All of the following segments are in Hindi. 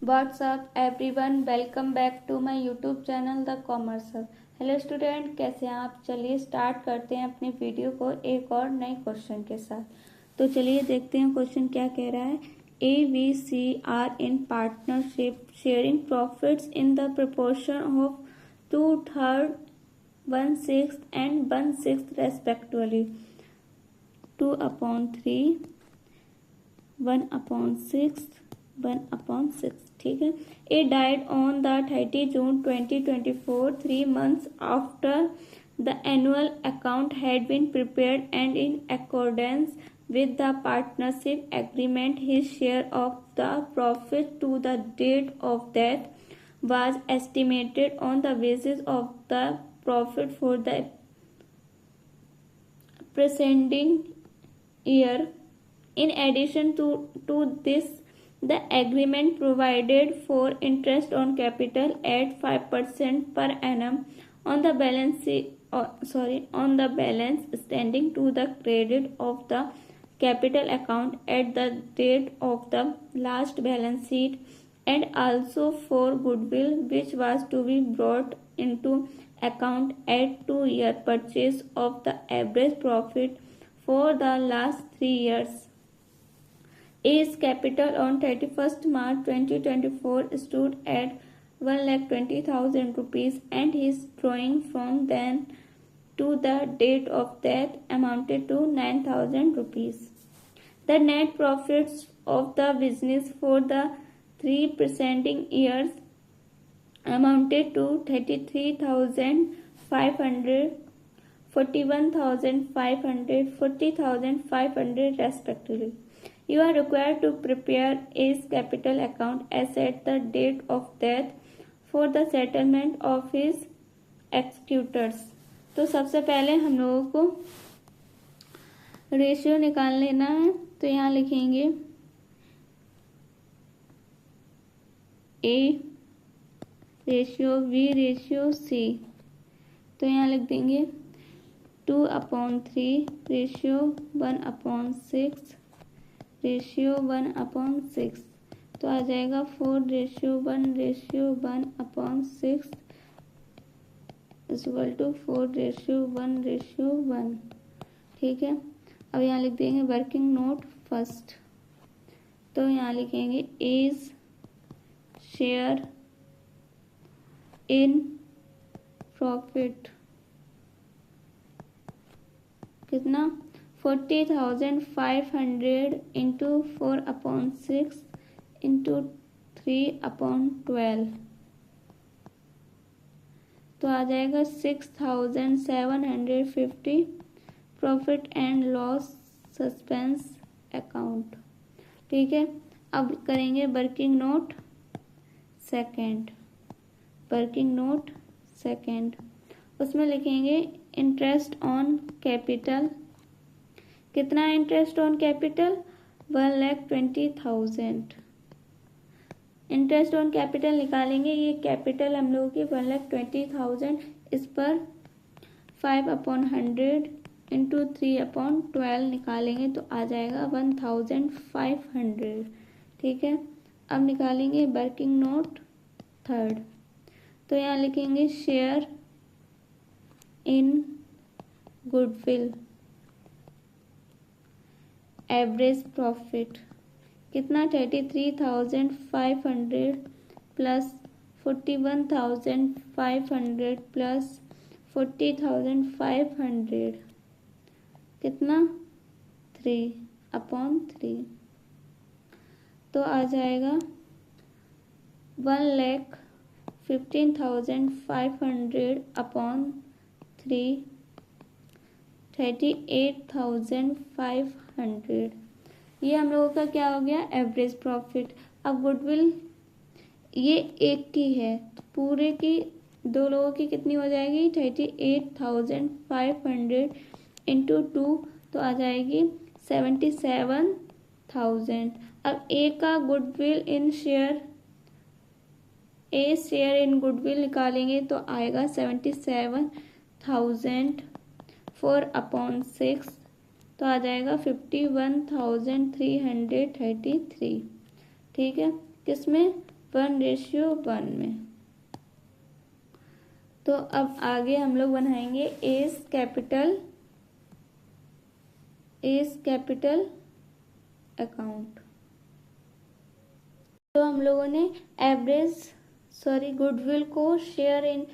What's up everyone, welcome back to my YouTube channel The Commerce Hub। Hello student, कैसे हैं आप? चलिए स्टार्ट करते हैं अपनी वीडियो को एक और नए क्वेश्चन के साथ। तो चलिए देखते हैं क्वेश्चन क्या कह रहा है। ABC are in partnership sharing profits in the proportion of 2/3, 1/6 and 1/6 respectively, 2/3, 1/6, 1/6। ठीक है। It died on the 30 June 2024, 3 months after the annual account had been prepared, and in accordance with the partnership agreement, his share of the profit to the date of death was estimated on the basis of the profit for the preceding year. In addition to this, the agreement provided for interest on capital at 5% per annum on the balance standing to the credit of the capital account at the date of the last balance sheet, and also for goodwill which was to be brought into account at 2-year purchase of the average profit for the last 3 years. His capital on 31st March 2024 stood at 1,20,000 rupees, and his drawing from then to the date of death amounted to 9,000 rupees. The net profits of the business for the 3 preceding years amounted to 33,500, 41,500, 40,500 respectively. You are required to prepare his capital account as at the date of death for the settlement of his executors। तो सबसे पहले हम लोगों को रेशियो निकाल लेना है। तो यहाँ लिखेंगे A ratio, B ratio, C। तो यहाँ लिख देंगे 2/3 रेशियो 1/6 रेशियो 1/6। तो आ जाएगा 4:1 रेशियो 1/6 इक्वल टू 4:1:1। ठीक है। अब यहाँ लिख देंगे वर्किंग नोट फर्स्ट। तो यहाँ लिखेंगे इज शेयर इन प्रॉफिट कितना 40,500 इंटू 4/6 इंटू 3/12। तो आ जाएगा 6,750 profit and loss suspense account. ठीक है। अब करेंगे working note second. Working note second उसमें लिखेंगे इंटरेस्ट ऑन कैपिटल। कितना interest on capital 1,20,000। Interest on capital निकालेंगे। ये कैपिटल हम लोगों की 1,20,000, इस पर 5/100 इंटू 3/12 निकालेंगे तो आ जाएगा 1,500। ठीक है। अब निकालेंगे वर्किंग नोट थर्ड। तो यहाँ लिखेंगे share in goodwill average profit कितना 33,500 प्लस 41,500 प्लस 40,500 कितना 3/3। तो आ जाएगा 1,15,500/3 38,500। ये हम लोगों का क्या हो गया एवरेज प्रॉफिट। अब गुडविल ये एक की है तो पूरे की दो लोगों की कितनी हो जाएगी 38,500 इंटू 2 तो आ जाएगी 77,000। अब ए का goodwill in share A share in goodwill निकालेंगे तो आएगा 77,000 4/6 तो आ जाएगा 51,333। ठीक है। किसमें 1:1 में। तो अब आगे हम लोग बनाएंगे एस कैपिटल अकाउंट। तो हम लोगों ने गुडविल को शेयर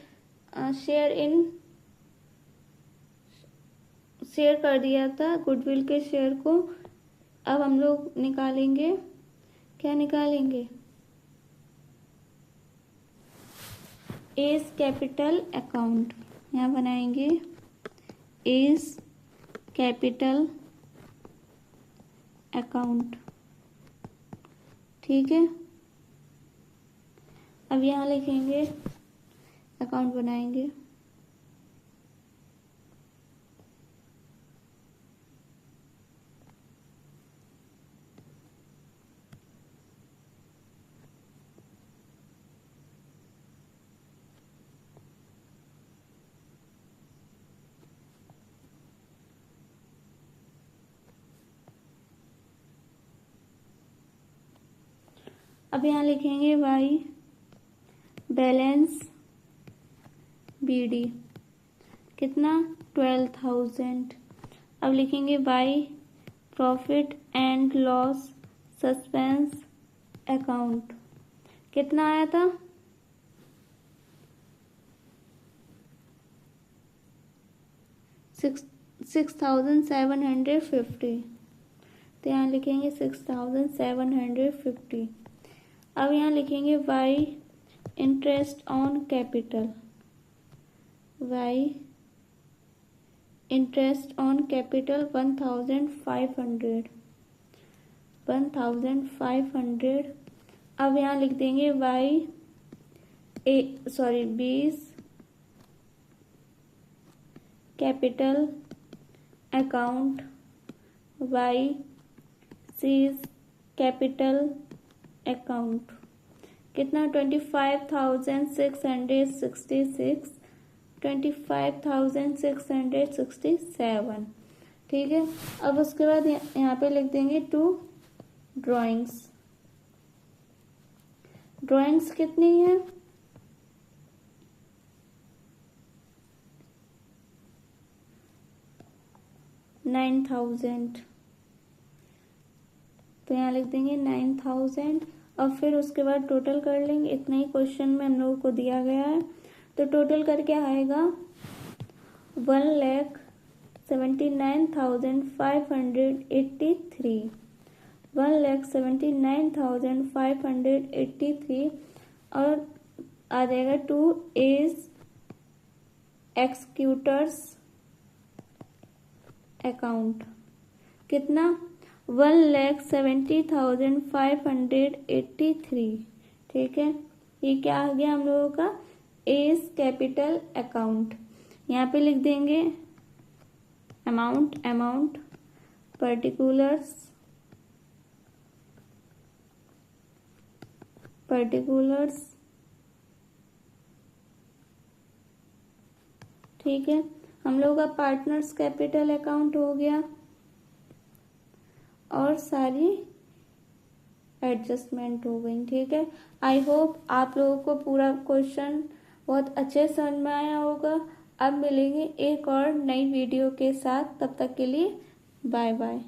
कर दिया था, गुडविल के शेयर को। अब हम लोग निकालेंगे, क्या निकालेंगे? S capital account. यहाँ बनाएंगे एस कैपिटल अकाउंट, ठीक है। अब यहाँ लिखेंगे, अकाउंट बनाएंगे। अब यहाँ लिखेंगे वाई बैलेंस बीडी, कितना? 12,000। अब लिखेंगे Y profit and loss suspense account, कितना आया था? 6,750। तो यहाँ लिखेंगे 6,750। अब यहाँ लिखेंगे Y interest on capital, Y interest on capital 1,500। अब यहाँ लिख देंगे B's capital account Y C's capital account, कितना? 25,666, 25,667, ठीक है। अब उसके बाद यहाँ पे लिख देंगे टू ड्राइंग्स कितनी है? 9,000। तो यहाँ लिख देंगे 9,000। और फिर उसके बाद टोटल कर लेंगे, इतना ही क्वेश्चन में हम लोगों को दिया गया है। तो टोटल करके आएगा 1,79,583, 1,79,583। और आ जाएगा टू एज एक्सक्यूटर्स अकाउंट, कितना? 1,70,583, ठीक है। ये क्या आ गया हम लोगों का? S capital account. यहाँ पे लिख देंगे अमाउंट पर्टिकुलर्स, ठीक है। हम लोगों का पार्टनर्स कैपिटल अकाउंट हो गया और सारी एडजस्टमेंट हो गई, ठीक है। आई होप आप लोगों को पूरा क्वेश्चन बहुत अच्छे समझ में आया होगा। अब मिलेंगे एक और नई वीडियो के साथ, तब तक के लिए बाय बाय।